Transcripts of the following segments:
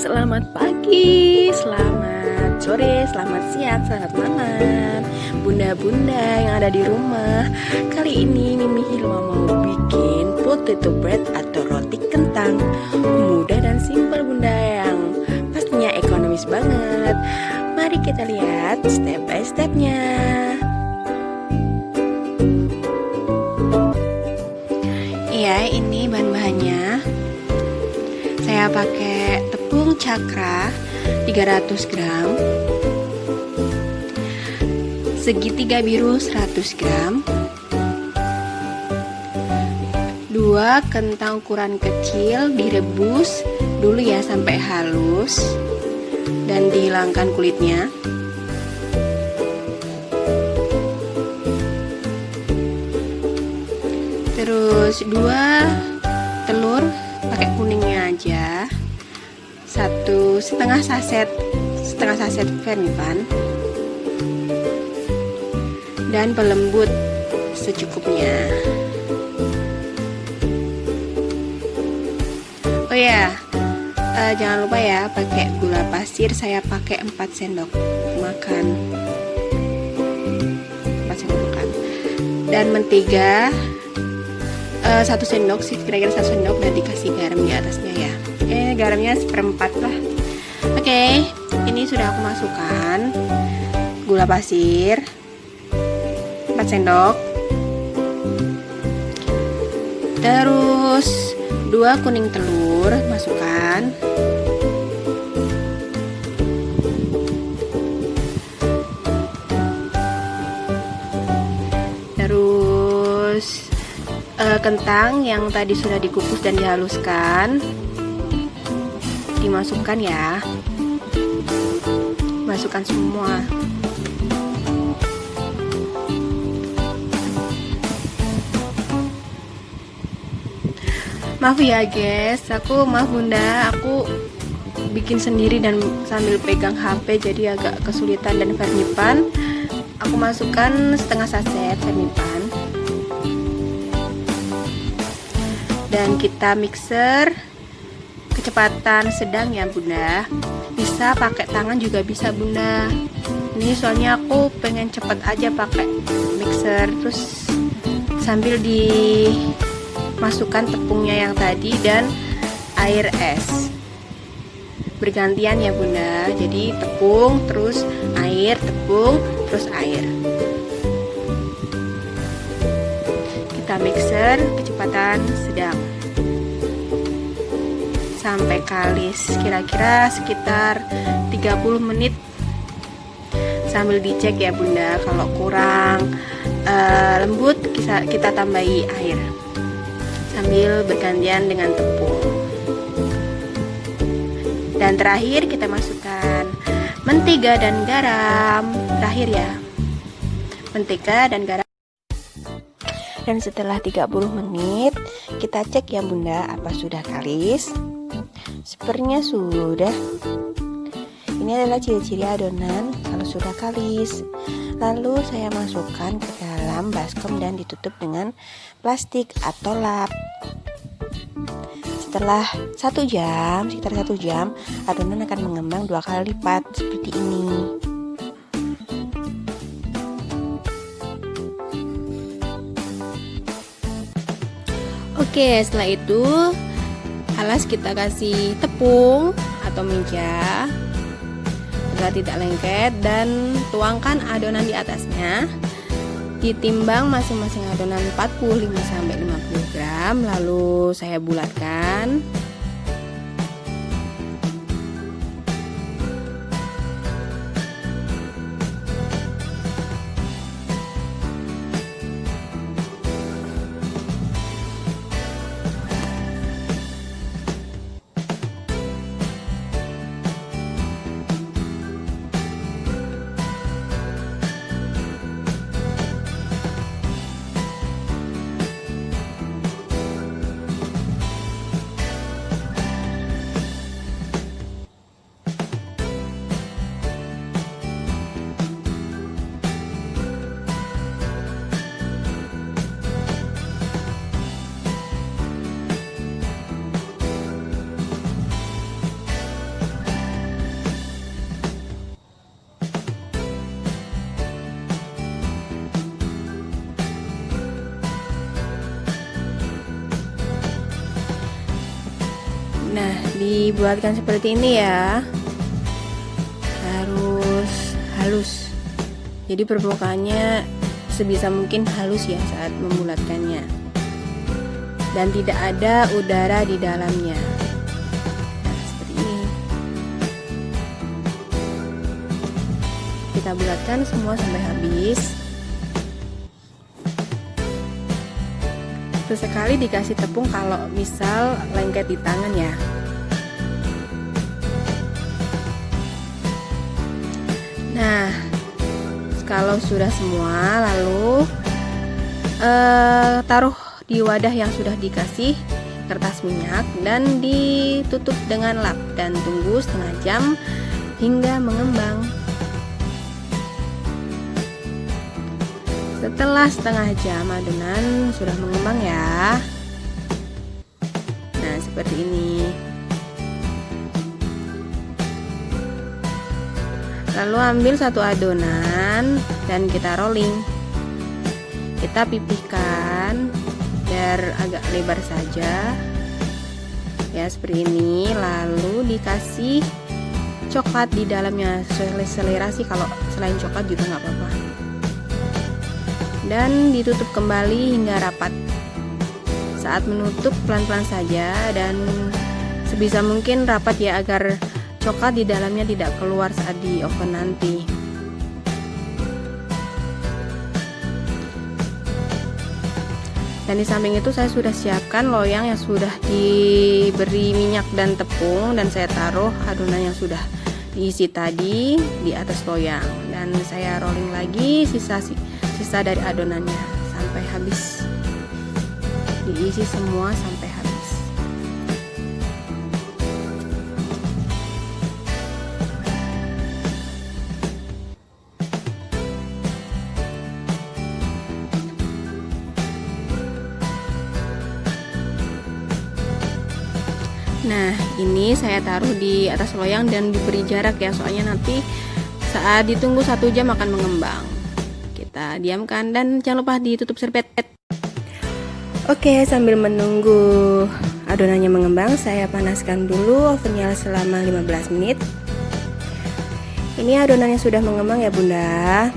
Selamat pagi, selamat sore, selamat siang, selamat malam bunda-bunda yang ada di rumah. Kali ini Mimi Hilma mau bikin potato bread atau roti kentang. Mudah dan simpel bunda, yang pastinya ekonomis banget. Mari kita lihat step by stepnya. Iya, ini bahan-bahannya. Saya pakai tepung cakra 300 gram, segitiga biru 100 gram, 2 kentang ukuran kecil direbus dulu ya sampai halus dan dihilangkan kulitnya. Terus 2 telur pakai kuningnya aja, 1,5 saset vermipan, dan pelembut secukupnya. Oh ya, jangan lupa ya pakai gula pasir. Saya pakai 4 sendok makan, dan mentega 1 sendok sih, kira-kira 1 sendok, dan dikasih garam di atasnya ya. Garamnya 1/4 lah. Oke, ini sudah aku masukkan gula pasir 4 sendok, terus 2 kuning telur masukkan, terus kentang yang tadi sudah dikukus dan dihaluskan dimasukkan ya, masukkan semua. Maaf ya guys, maaf bunda, aku bikin sendiri dan sambil pegang HP jadi agak kesulitan. Dan vermipan aku masukkan 1/2 saset vermipan, dan kita mixer kecepatan sedang ya bunda. Bisa pakai tangan juga bisa bunda. Ini soalnya aku pengen cepet aja pakai mixer. Terus sambil dimasukkan tepungnya yang tadi dan air es, bergantian ya bunda. Jadi tepung terus air, tepung terus air. Kita mixer kecepatan sedang sampai kalis, kira-kira sekitar 30 menit, sambil dicek ya bunda. Kalau kurang lembut kita tambahi air sambil bergantian dengan tepung. Dan terakhir kita masukkan mentega dan garam. Terakhir ya, mentega dan garam. Dan setelah 30 menit kita cek ya bunda, apa sudah kalis. Sepertinya sudah. Ini adalah ciri-ciri adonan kalau sudah kalis. Lalu saya masukkan ke dalam baskom dan ditutup dengan plastik atau lap. Setelah 1 jam, sekitar 1 jam, adonan akan mengembang 2 kali lipat seperti ini. Oke, setelah itu alas kita kasih tepung atau meja agar tidak lengket, dan tuangkan adonan di atasnya. Ditimbang masing-masing adonan 45-50 gram, lalu saya bulatkan. dibuatkan seperti ini ya, harus halus. Jadi permukaannya sebisa mungkin halus ya saat membulatkannya, dan tidak ada udara di dalamnya. Nah, seperti ini. Kita bulatkan semua sampai habis. Sesekali dikasih tepung kalau misal lengket di tangan ya. Nah, kalau sudah semua, lalu taruh di wadah yang sudah dikasih kertas minyak dan ditutup dengan lap dan tunggu setengah jam hingga mengembang. Setelah setengah jam adonan sudah mengembang ya. Nah, seperti ini. Lalu ambil satu adonan dan kita rolling. Kita pipihkan biar agak lebar saja. Ya, seperti ini. Lalu dikasih coklat di dalamnya, sesuai selera sih, kalau selain coklat juga nggak apa-apa. Dan ditutup kembali hingga rapat. Saat menutup pelan-pelan saja dan sebisa mungkin rapat ya, agar coklat di dalamnya tidak keluar saat di oven nanti. Dan di samping itu saya sudah siapkan loyang yang sudah diberi minyak dan tepung, dan saya taruh adonan yang sudah diisi tadi di atas loyang, dan saya rolling lagi sisa dari adonannya sampai habis, diisi semua sampai habis. Nah, ini saya taruh di atas loyang dan diberi jarak ya, soalnya nanti saat ditunggu 1 jam akan mengembang. Kita diamkan dan jangan lupa ditutup serbet. Oke, sambil menunggu adonannya mengembang, saya panaskan dulu ovennya selama 15 menit. Ini adonannya sudah mengembang ya Bunda.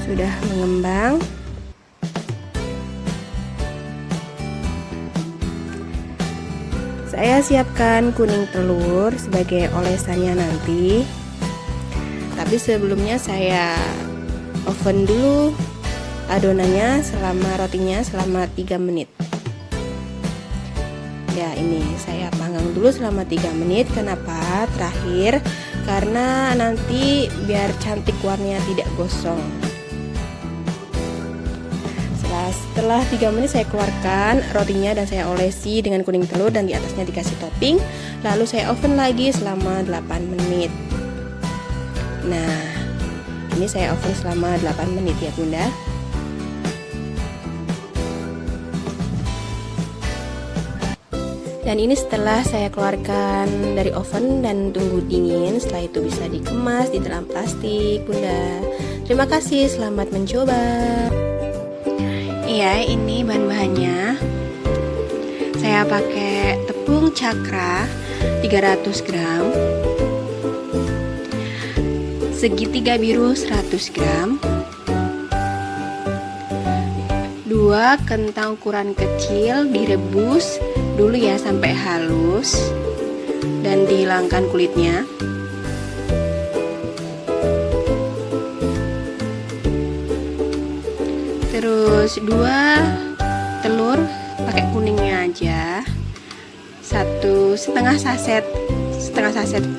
Sudah mengembang. Saya siapkan kuning telur sebagai olesannya nanti. Tapi sebelumnya saya oven dulu adonannya rotinya selama 3 menit. Ya, ini saya panggang dulu selama 3 menit. Kenapa? Terakhir karena nanti biar cantik warnanya tidak gosong. Setelah 3 menit saya keluarkan rotinya dan saya olesi dengan kuning telur dan di atasnya dikasih topping. Lalu saya oven lagi selama 8 menit. Nah, ini saya oven selama 8 menit ya Bunda. Dan ini setelah saya keluarkan dari oven dan tunggu dingin. Setelah itu bisa dikemas di dalam plastik Bunda. Terima kasih, selamat mencoba. Iya, ini bahan-bahannya. Saya pakai tepung cakra 300 gram, segitiga biru 100 gram, 2 kentang ukuran kecil direbus dulu ya sampai halus dan dihilangkan kulitnya. Terus 2 telur pakai kuningnya aja, 1,5 saset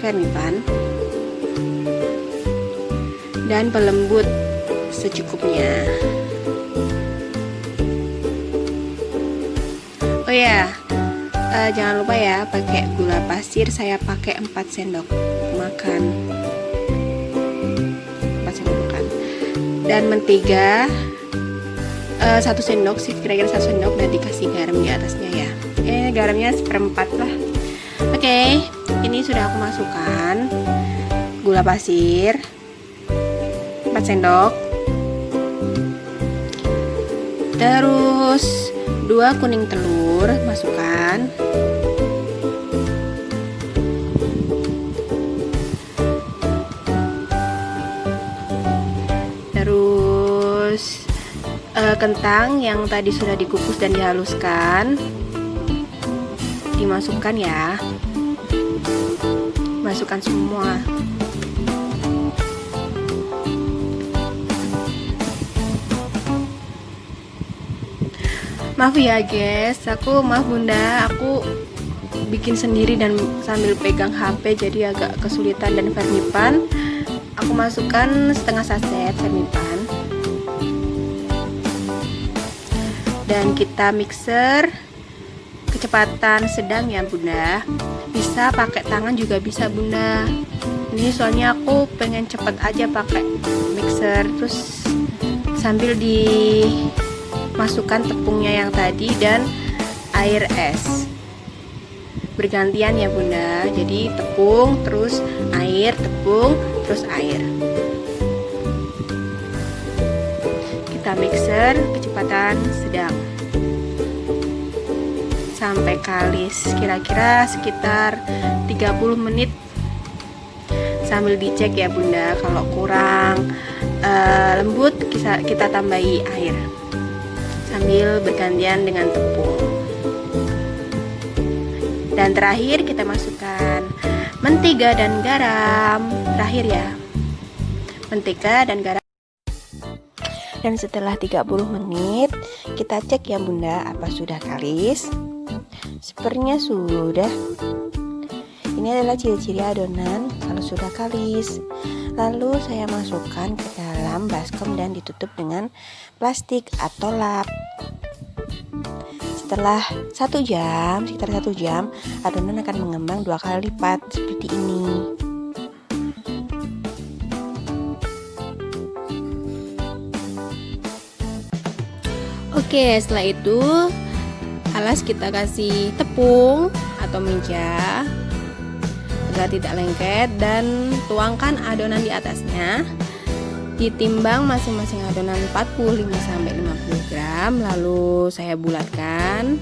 vermipan, dan pelembut secukupnya. Oh ya, jangan lupa ya pakai gula pasir. Saya pakai 4 sendok makan, dan mentega 1 sendok sih, kira-kira 1 sendok, dan dikasih garam di atasnya ya. Garamnya 1/4 lah. Oke, ini sudah aku masukkan gula pasir 4 sendok, terus 2 kuning telur masukkan, terus kentang yang tadi sudah dikukus dan dihaluskan dimasukkan ya, masukkan semua. Maaf ya guys, maaf bunda, aku bikin sendiri dan sambil pegang HP jadi agak kesulitan. Dan vermipan aku masukkan setengah saset vermipan dan kita mixer kecepatan sedang ya bunda, bisa pakai tangan juga bisa bunda. Ini soalnya aku pengen cepet aja pakai mixer, terus sambil dimasukkan tepungnya yang tadi dan air es bergantian ya bunda, jadi tepung terus air, tepung terus air. Kita mixer kecepatan sedang sampai kalis, kira-kira sekitar 30 menit sambil dicek ya bunda. Kalau kurang lembut kita tambahi air sambil bergantian dengan tepung. Dan terakhir kita masukkan mentega dan garam. Terakhir ya, mentega dan garam. Dan setelah 30 menit kita cek ya bunda, apa sudah kalis. Sepertinya sudah. Ini adalah ciri-ciri adonan kalau sudah kalis. Lalu saya masukkan ke dalam baskom dan ditutup dengan plastik atau lap. Setelah sekitar 1 jam, adonan akan mengembang 2 kali lipat seperti ini. Oke, setelah itu alas kita kasih tepung atau meja agar tidak lengket dan tuangkan adonan di atasnya. Ditimbang masing-masing adonan 45-50 gram, lalu saya bulatkan.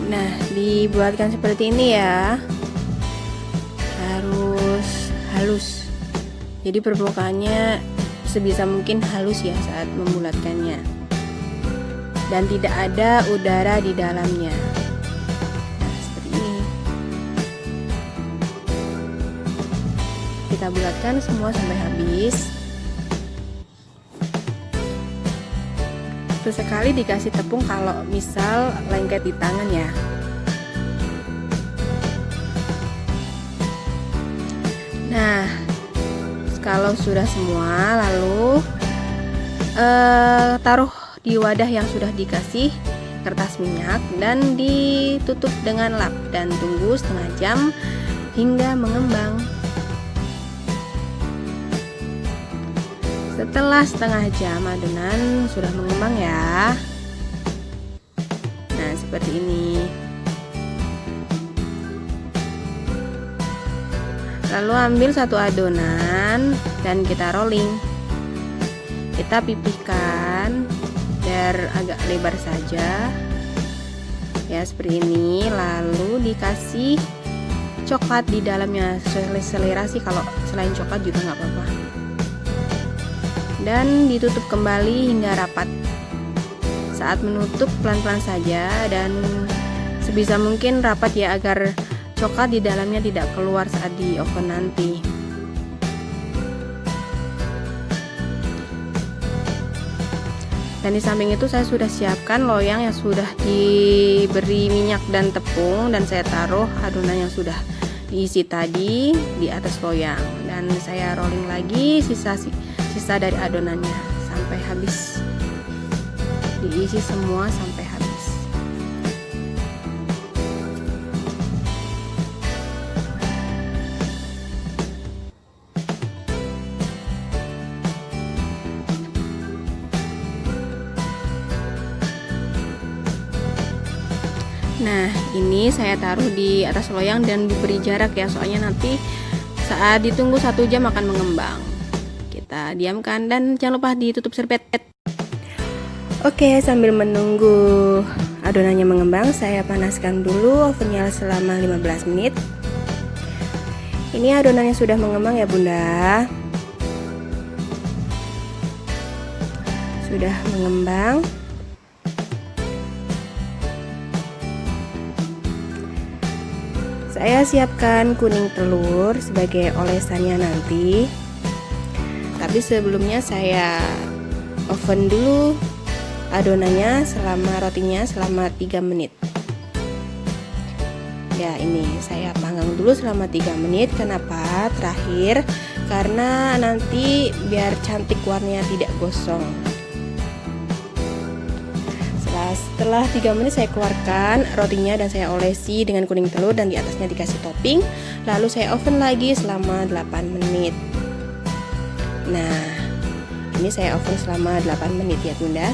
Nah, dibuatkan seperti ini ya. Harus halus. Jadi permukaannya sebisa mungkin halus ya saat membulatkannya. Dan tidak ada udara di dalamnya. Nah, seperti ini. Kita bulatkan semua sampai habis. Sesekali dikasih tepung kalau misal lengket di tangan ya. Nah, kalau sudah semua, lalu taruh di wadah yang sudah dikasih kertas minyak dan ditutup dengan lap dan tunggu setengah jam hingga mengembang. Setelah setengah jam adonan sudah mengembang ya. Nah, seperti ini. Lalu ambil satu adonan dan kita rolling. Kita pipihkan biar agak lebar saja. Ya, seperti ini. Lalu dikasih coklat di dalamnya, sesuai selera sih, kalau selain coklat juga nggak apa-apa. Dan ditutup kembali hingga rapat Saat menutup pelan-pelan saja dan sebisa mungkin rapat ya, agar coklat di dalamnya tidak keluar saat di oven nanti. Dan di samping itu saya sudah siapkan loyang yang sudah diberi minyak dan tepung, dan saya taruh adonan yang sudah diisi tadi di atas loyang, dan saya rolling lagi sisa dari adonannya sampai habis, diisi semua sampai habis. Nah, ini saya taruh di atas loyang dan diberi jarak ya, soalnya nanti saat ditunggu 1 jam akan mengembang. Kita diamkan dan jangan lupa ditutup serbet. Oke, sambil menunggu adonannya mengembang, saya panaskan dulu ovennya selama 15 menit. Ini adonannya sudah mengembang ya Bunda. Sudah mengembang. Saya siapkan kuning telur sebagai olesannya nanti. Tapi sebelumnya saya oven dulu adonannya rotinya selama 3 menit. Ya, ini saya panggang dulu selama 3 menit. Kenapa? Terakhir karena nanti biar cantik warnanya tidak gosong. Setelah 3 menit saya keluarkan rotinya dan saya olesi dengan kuning telur dan di atasnya dikasih topping. Lalu saya oven lagi selama 8 menit. Nah, ini saya oven selama 8 menit ya Bunda.